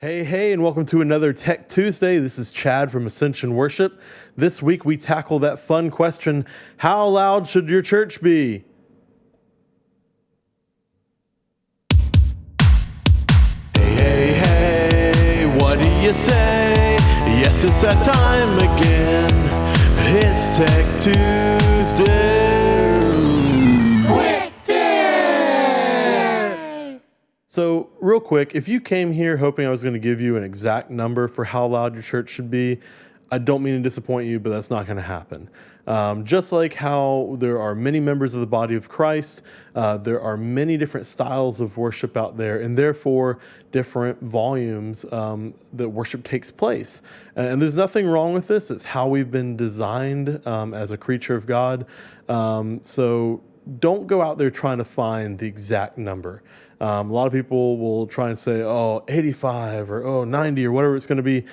Hey, and welcome to another Tech Tuesday. This is Chad from Ascension Worship. This week we tackle that fun question, how loud should your church be? Hey, what do you say? Yes, it's that time again. It's Tech Tuesday. So real quick, if you came here hoping I was going to give you an exact number for how loud your church should be, I don't mean to disappoint you, but that's not going to happen. Just like how there are many members of the body of Christ, there are many different styles of worship out there, and therefore different volumes that worship takes place. And there's nothing wrong with this. It's how we've been designed as a creature of God. So don't go out there trying to find the exact number. A lot of people will try and say, 85 or 90 or whatever it's going to be.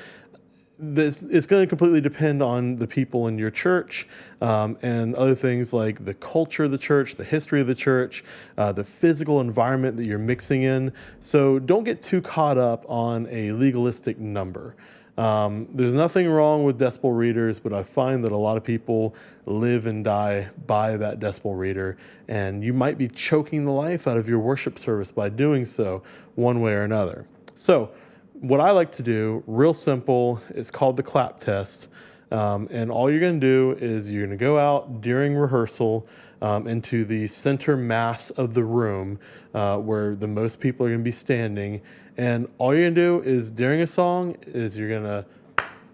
This is going to completely depend on the people in your church and other things like the culture of the church, the history of the church, the physical environment that you're mixing in. So don't get too caught up on a legalistic number. There's nothing wrong with decibel readers, but I find that a lot of people live and die by that decibel reader, and you might be choking the life out of your worship service by doing so one way or another. So what I like to do, real simple, is called the clap test. And all you're going to do is you're going to go out during rehearsal into the center mass of the room where the most people are going to be standing. And all you're going to do is during a song is you're going to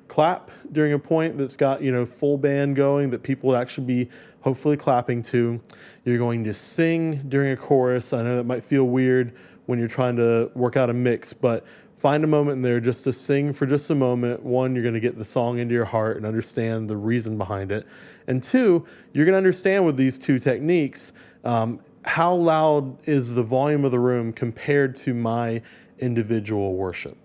clap during a point that's got, full band going that people will actually be hopefully clapping to. You're going to sing during a chorus. I know that might feel weird when you're trying to work out a mix, but find a moment in there just to sing for just a moment. One, you're going to get the song into your heart and understand the reason behind it. And two, you're going to understand with these two techniques how loud is the volume of the room compared to my individual worship.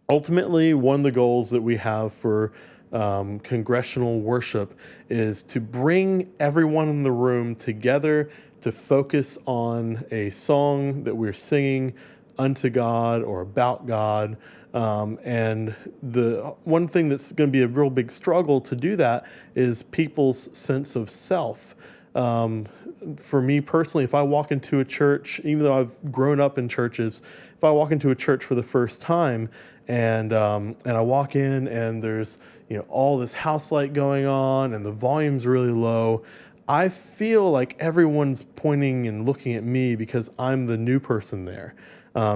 Ultimately, one of the goals that we have for congregational worship is to bring everyone in the room together to focus on a song that we're singing unto God or about God. And the one thing that's going to be a real big struggle to do that is people's sense of self. For me personally, if I walk into a church, even though I've grown up in churches, if I walk into a church for the first time and I walk in and there's all this house light going on and the volume's really low, I feel like everyone's pointing and looking at me because I'm the new person there.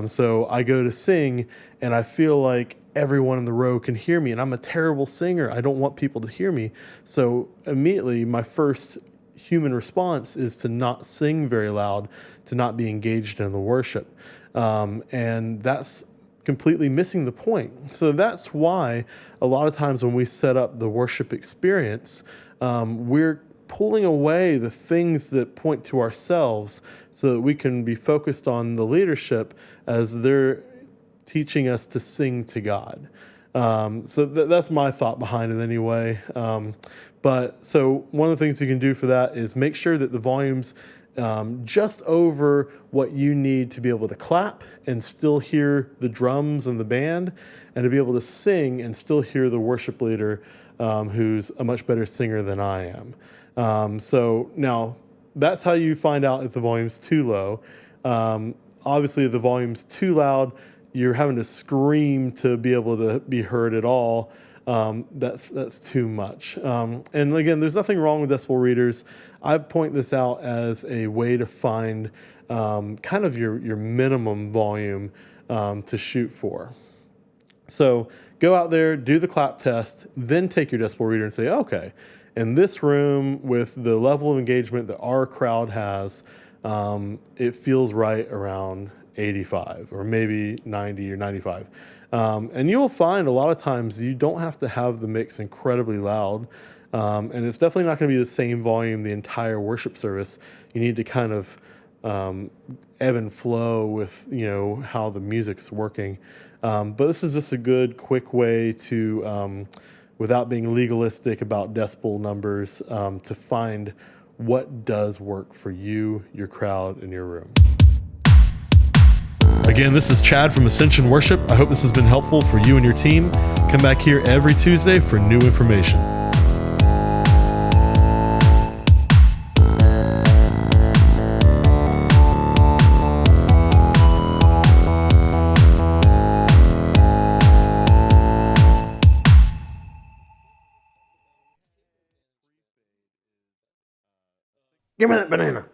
So I go to sing and I feel like everyone in the row can hear me, and I'm a terrible singer. I don't want people to hear me. So immediately my first human response is to not sing very loud, to not be engaged in the worship. And that's completely missing the point. So that's why a lot of times when we set up the worship experience, we're pulling away the things that point to ourselves so that we can be focused on the leadership as they're teaching us to sing to God. So that's my thought behind it anyway. But so one of the things you can do for that is make sure that the volume's just over what you need to be able to clap and still hear the drums and the band, and to be able to sing and still hear the worship leader who's a much better singer than I am. So now that's how you find out if the volume's too low. Obviously, if the volume's too loud, you're having to scream to be able to be heard at all. That's too much. And again, there's nothing wrong with decibel readers. I point this out as a way to find kind of your minimum volume to shoot for. So go out there, do the clap test, then take your decibel reader and say, okay, in this room with the level of engagement that our crowd has, it feels right around 85 or maybe 90 or 95. And you'll find a lot of times you don't have to have the mix incredibly loud. And it's definitely not going to be the same volume the entire worship service. You need to kind of ebb and flow with how the music's working. But this is just a good, quick way to, without being legalistic about decibel numbers, to find what does work for you, your crowd, and your room. Again, this is Chad from Ascension Worship. I hope this has been helpful for you and your team. Come back here every Tuesday for new information. Give me that banana.